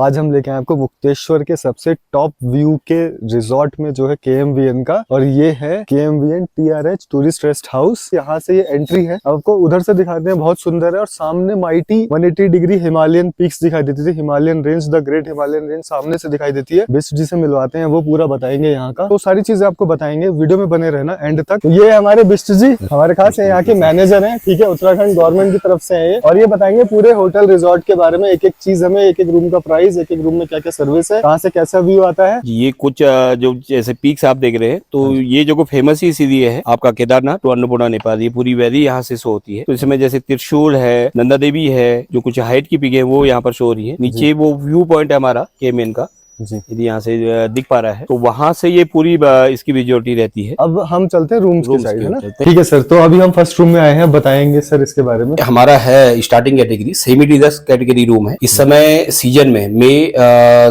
आज हम लेके आए आपको मुक्तेश्वर के सबसे टॉप व्यू के रिजॉर्ट में जो है KMVN का, और ये है KMVN TRH tourist rest house. यहाँ से ये एंट्री है, आपको उधर से दिखाते हैं, बहुत सुंदर है। और सामने माइटी 180 डिग्री हिमालयन पीक्स दिखाई देती थी, Himalayan range, the great Himalayan range सामने से दिखाई देती है। बिस्ट जी से मिलवाते हैं, वो पूरा बताएंगे यहाँ का, तो सारी चीजें आपको बताएंगे। वीडियो में बने रहना एंड तक। तो ये हमारे बिस्ट जी हमारे खास यहाँ के मैनेजर है, ठीक है, उत्तराखंड गवर्नमेंट की तरफ से है ये, और ये बताएंगे पूरे होटल रिजॉर्ट के बारे में, एक एक चीज हमें, एक एक रूम का प्राइस, एक एक रूम में क्या क्या सर्विस है, कहाँ से कैसा व्यू आता है। ये कुछ जो जैसे पीक्स आप देख रहे हैं, तो ये जो फेमस ही सीधी है आपका केदारनाथ टू अन्नपूर्णा नेपाल, ये पूरी वैली यहाँ से शो होती है। तो इसमें जैसे त्रिशूल है, नंदा देवी है, जो कुछ हाइट की पीक है वो यहाँ पर शो हो रही है। नीचे वो व्यू पॉइंट है हमारा KMVN का, यदि यहाँ से दिख पा रहा है, तो वहां से ये पूरी इसकी विजिबिलिटी रहती है। अब हम चलते हैं रूम्स की साइड, है ना? ठीक है सर, तो अभी हम फर्स्ट रूम में आए हैं, बताएंगे सर इसके बारे में। हमारा है starting category, semi deluxe category room है। इस समय सीजन में मई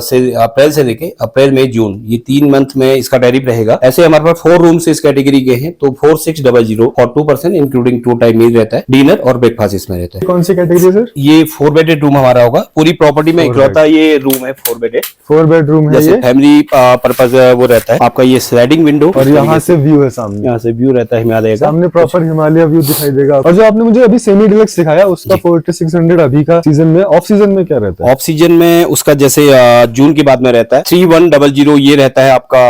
से अप्रैल से लेके अप्रैल मई जून, ये 3 मंथ में इसका टैरिफ रहेगा। ऐसे हमारे पास 4 रूम्स इस कैटेगरी के हैं, तो 4600 और 2% इंक्लूडिंग 2 टाइम मील रहता है, डिनर और ब्रेकफास्ट इसमें रहता है। कौन सी कैटेगरी सर? ये 4 बेडेड रूम हमारा होगा। पूरी प्रॉपर्टी में इकलौता ये रूम है 4 बेडेड। 4 बेडरूम है ये, फैमिली पर्पज वो रहता है आपका। ये स्लाइडिंग विंडो, और यहाँ से व्यू है सामने, यहाँ से व्यू रहता है हिमालय का, सामने प्रॉपर हिमालय व्यू दिखाई देगा। और जो आपने मुझे अभी सेमी डिलक्स दिखाया उसका 4600 अभी का सीजन में, ऑफ सीजन में क्या रहता है? ऑफ सीजन में उसका जैसे जून के बाद में रहता है 3100, ये रहता है आपका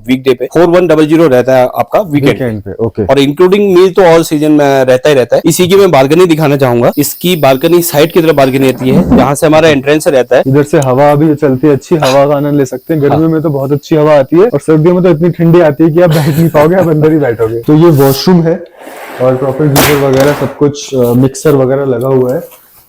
वीकडे पे, 4100 रहता है आपका वीकेंड पे। ओके। और इंक्लूडिंग मील तो ऑल सीजन में रहता ही रहता है। इसी की मैं बालकनी दिखाना चाहूंगा। इसकी बालकनी साइड की तरफ बालकनी रहती है, यहाँ से हमारा एंट्रेंस रहता है। इधर से हवा भी चलती है, अच्छी हवा का आनंद ले सकते हैं। गर्मी में तो बहुत अच्छी हवा आती है, और सर्दियों में तो इतनी ठंडी आती है कि आप बैठ नहीं पाओगे, आप अंदर ही बैठोगे। तो ये वॉशरूम है, और प्रॉपर गीजर वगैरह सब कुछ, मिक्सर वगैरह लगा हुआ है।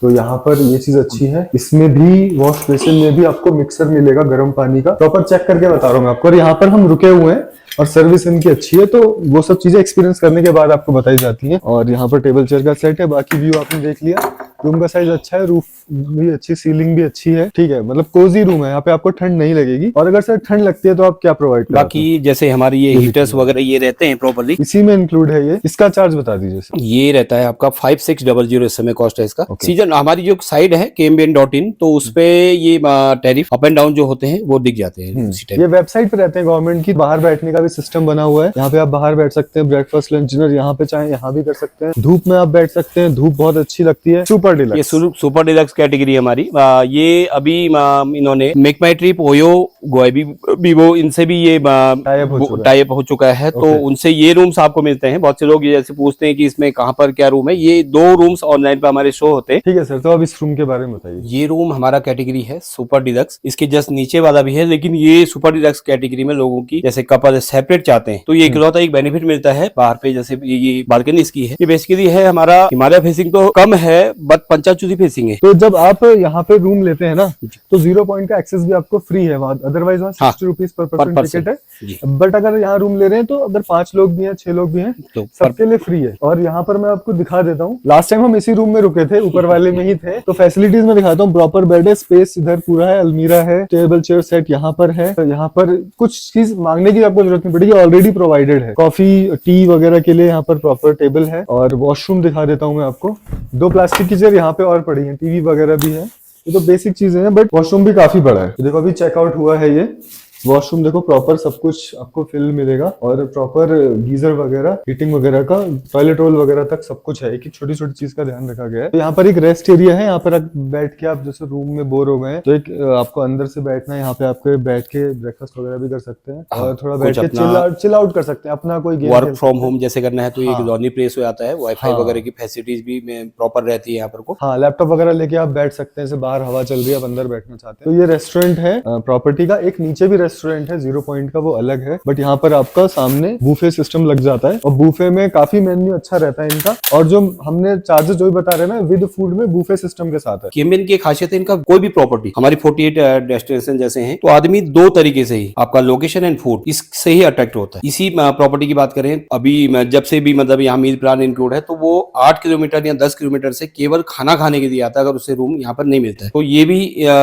तो यहाँ पर ये चीज अच्छी है। इसमें भी वॉश बेसिन में भी आपको मिक्सर मिलेगा गर्म पानी का, प्रॉपर चेक करके बता रहा हूँ मैं आपको। और यहाँ पर हम रुके हुए हैं, और सर्विस इनकी अच्छी है, तो वो सब चीजें एक्सपीरियंस करने के बाद आपको बताई जाती हैं। और यहाँ पर टेबल चेयर का सेट है, बाकी व्यू आपने देख लिया। रूम का साइज अच्छा है, रूफ भी अच्छी, सीलिंग भी अच्छी है, ठीक है, मतलब कोजी रूम है, यहाँ पे आपको ठंड नहीं लगेगी। और अगर सर ठंड लगती है तो आप क्या प्रोवाइड करते हैं? बाकी जैसे हमारी ये हीटर्स वगैरह ये रहते हैं प्रॉपर्ली, इसी में इंक्लूड है ये। इसका चार्ज बता दीजिए सर। ये रहता है आपका 5600 इस समय कॉस्ट है इसका। सीजन हमारी जो साइड है KMVN.in, तो उसपे ये टैरिफ अप एंड डाउन जो होते हैं वो दिख जाते हैं। ये वेबसाइट पे रहते हैं गवर्नमेंट की। बाहर बैठने का भी सिस्टम बना हुआ है, यहाँ पे आप बाहर बैठ सकते हैं, ब्रेकफास्ट लंच डिनर यहाँ पे चाहे यहाँ भी कर सकते हैं। धूप में आप बैठ सकते हैं, धूप बहुत अच्छी लगती है। सुपर डिलक्स, ये सुपर डिलक्स कैटेगरी है हमारी। ये अभी इन्होंने मेक माई ट्रिप, ओयो, गोएबी, वीवो, इनसे भी ये टाइप हो चुका है। तो उनसे ये रूम्स आपको मिलते हैं। बहुत से लोग जैसे पूछते हैं कि इसमें कहाँ पर क्या रूम है, ये 2 रूम्स ऑनलाइन पे हमारे शो होते हैं। ठीक है सर, तो अब इस रूम के बारे में बताइए। ये रूम हमारा कैटेगरी है सुपर डिलक्स, इसके जस्ट नीचे वाला भी है, लेकिन ये सुपर डिलक्स कैटेगरी में लोगों की जैसे कपल सेपरेट चाहते हैं, तो ये इकलौता एक बेनिफिट मिलता है बाहर पे। जैसे ये बालकनी इसकी है, ये बेसिकली है हमारा हिमालय फेसिंग तो कम है, बट पंचाचूती फेसिंग है। तो जब आप यहाँ पे रूम लेते हैं ना, तो 0 पॉइंट का एक्सेस भी आपको फ्री है, अदरवाइज वहाँ 60 रुपीज पर पर्सन टिकट है। बट अगर यहाँ रूम ले रहे हैं तो अगर 5 लोग भी हैं, 6 लोग भी हैं, तो सबके लिए फ्री है। और यहाँ पर मैं आपको दिखा देता हूँ, लास्ट टाइम हम इसी रूम में रुके थे, ऊपर वाले में ही थे। तो फैसिलिटीज में दिखाता हूँ, प्रॉपर बेड है, स्पेस इधर पूरा है, अलमीरा है, टेबल चेयर सेट यहाँ पर है। यहाँ पर कुछ चीज मांगने की आपको जरूरत नहीं पड़ेगी, ऑलरेडी प्रोवाइडेड है। कॉफी टी वगैरह के लिए यहाँ पर प्रॉपर टेबल है। और वॉशरूम दिखा देता हूँ मैं आपको, 2 प्लास्टिक की चेयर यहाँ पे और पड़ी है, टीवी वगैरह भी है। ये तो बेसिक चीजें हैं, बट वॉशरूम भी काफी बड़ा है। देखो अभी चेकआउट हुआ है ये वॉशरूम, देखो प्रॉपर सब कुछ आपको फिल मिलेगा, और प्रॉपर गीजर वगैरह, हीटिंग वगैरह का, टॉयलेट रोल वगैरह तक सब कुछ है। एक एक छोटी छोटी चीज का ध्यान रखा गया है। तो यहाँ पर एक रेस्ट एरिया है, यहाँ पर आप बैठ के, आप जैसे रूम में बोर हो गए तो एक आपको अंदर से बैठना है, यहाँ पे आपके बैठ के ब्रेकफास्ट वगैरह भी कर सकते हैं, और थोड़ा बैठ के चिल आउट कर सकते हैं, अपना कोई गेम, वर्क फ्रॉम होम जैसे करना है तो एक लॉन्ली प्लेस हो जाता है। वाईफाई वगैरह की फैसिलिटीज भी प्रॉपर रहती है यहाँ पर को। हाँ, लैपटॉप वगैरह लेके आप बैठ सकते हैं, बाहर हवा चल रही है, आप अंदर बैठना चाहते हैं। तो ये रेस्टोरेंट है प्रॉपर्टी का। एक नीचे भी रेस्टोरेंट है 0 पॉइंट का, वो अलग है, बट यहाँ पर आपका सामने बूफे सिस्टम लग जाता है, और बूफे में काफी मेन्यू अच्छा रहता है इनका। और जो हमने चार्जेस जो भी बता रहे हैं ना, विद फूड में बूफे सिस्टम के साथ है। KMVN की खासियत है, इनका कोई भी प्रॉपर्टी, हमारी 48 डेस्टिनेशन जैसे हैं, तो आदमी 2 तरीके से ही, आपका लोकेशन एंड फूड, इससे ही अट्रैक्ट होता है। इसी प्रॉपर्टी की बात करें, अभी जब से भी मतलब यहाँ मील प्लान इंक्लूड है, तो वो 8 किलोमीटर या 10 किलोमीटर से केवल खाना खाने के लिए आता है, अगर उसे रूम यहाँ पर नहीं मिलता है। तो ये भी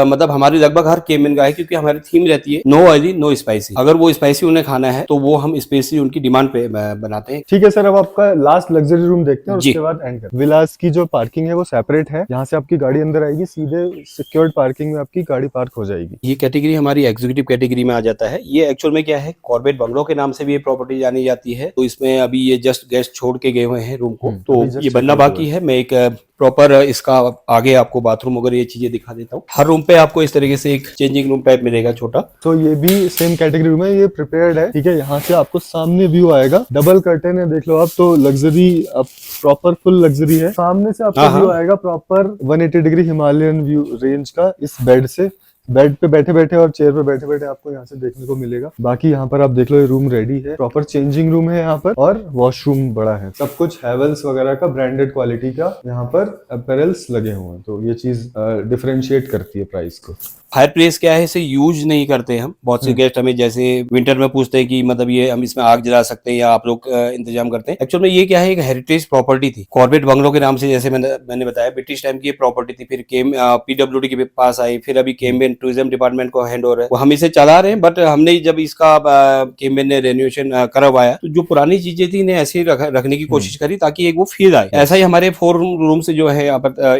मतलब हमारी लगभग हर KMVN का है, क्योंकि हमारी थीम रहती है नो ऑयली नो स्पाइसी। अगर वो स्पाइसी उन्हें खाना है तो वो हम स्पेशली उनकी डिमांड पे बनाते हैं। ठीक है सर, अब आपका लास्ट लग्जरी रूम देखते हैं और जी। उसके बाद एंड करते हैं। विलास की जो पार्किंग है वो सेपरेट है, यहाँ से आपकी गाड़ी अंदर आएगी, सीधे सिक्योर्ड पार्किंग में आपकी गाड़ी पार्क हो जाएगी। ये कैटेगरी हमारी एग्जीक्यूटिव कैटेगरी में आ जाता है। ये एक्चुअल में क्या है, कॉर्बेट बंगलो के नाम से भी ये प्रॉपर्टी जानी जाती है। तो इसमें अभी ये जस्ट गेस्ट छोड़ के गए हुए हैं रूम को, तो अभी just ये बनना check out बाकी है। मैं एक प्रॉपर इसका आगे आपको बाथरूम वगैरह ये चीजें दिखा देता हूँ। हर रूम पे आपको इस तरीके से एक चेंजिंग रूम टाइप मिलेगा छोटा। तो ये भी सेम कैटेगरी रूम है, ये प्रिपेयर्ड है। ठीक है, यहाँ से आपको सामने व्यू आएगा, डबल कर्टेन है, देख लो आप। तो लग्जरी, अब प्रॉपर फुल लग्जरी है। सामने से आपको व्यू आएगा proper 180 degree Himalayan view range का। इस बेड से, बेड पे बैठे बैठे और चेयर पे बैठे बैठे आपको यहाँ से देखने को मिलेगा। बाकी यहाँ पर आप देख लो, ये रूम रेडी है, प्रॉपर चेंजिंग रूम है यहाँ पर, और वॉशरूम बड़ा है। सब कुछ हैवेल्स वगैरह का ब्रांडेड क्वालिटी का यहाँ पर अपैरल्स लगे हुए हैं, तो ये चीज डिफरेंशिएट करती है प्राइस को। फायर प्लेस क्या है, इसे यूज नहीं करते हम। बहुत से गेस्ट हमें जैसे विंटर में पूछते हैं कि मतलब ये हम इसमें आग जला सकते हैं या आप लोग इंतजाम करते हैं। एक्चुअल में ये क्या है, एक हेरिटेज प्रॉपर्टी थी कॉर्बेट बंगलो के नाम से, जैसे मैंने बताया ब्रिटिश टाइम की ये प्रॉपर्टी थी। फिर पीडब्ल्यूडी के पास आई, फिर अभी केम्बियन टूरिज्म डिपार्टमेंट को हैंड ओवर है, वो हम इसे चला रहे हैं। बट हमने जब इसका केम्बियन ने रेनोवेशन करवाया तो जो पुरानी चीजें थी इन्हें ऐसे ही रखने की कोशिश करी ताकि एक वो फील आए। ऐसा ही हमारे 4 रूम से जो है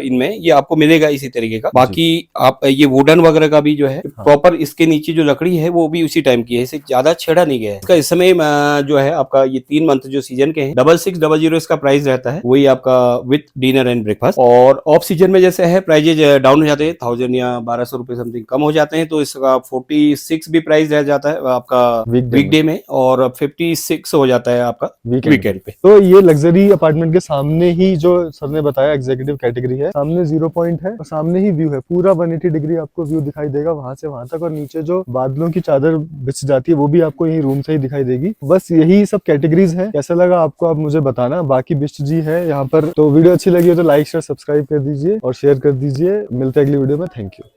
इनमें ये आपको मिलेगा इसी तरीके का। बाकी आप ये वुडन वगैरह का भी जो है प्रॉपर इसके नीचे जो लकड़ी है वो भी उसी टाइम की है, इसे ज्यादा छेड़ा नहीं गया है। इसका इस समय जो है आपका ये 3 मंथ जो सीजन के हैं 6600 इसका प्राइस रहता है, वही आपका विथ डिनर एंड ब्रेकफास्ट। और ऑफ सीजन में जैसे है प्राइजेज डाउन हो जाते हैं, 1000 या 1200 रुपए समथिंग कम हो जाते हैं, तो इसका 46 भी प्राइस रह जाता है आपका वीकडे में, और 56 हो जाता है आपका वीकेंड पे। तो ये लग्जरी अपार्टमेंट के सामने ही जो सर ने बताया एग्जीक्यूटिव कैटेगरी है, सामने 0 पॉइंट है और सामने ही व्यू है, पूरा 180 डिग्री आपको व्यू दिखाई देगा वहां से वहां तक। और नीचे जो बादलों की चादर बिछ जाती है वो भी आपको यही रूम से ही दिखाई देगी। बस यही सब कैटेगरीज है। कैसा लगा आपको आप मुझे बताना। बाकी बिष्ट जी है यहाँ पर, तो वीडियो अच्छी लगी हो तो लाइक शेयर सब्सक्राइब कर दीजिए और शेयर कर दीजिए। मिलते हैं अगली वीडियो में। Thank you.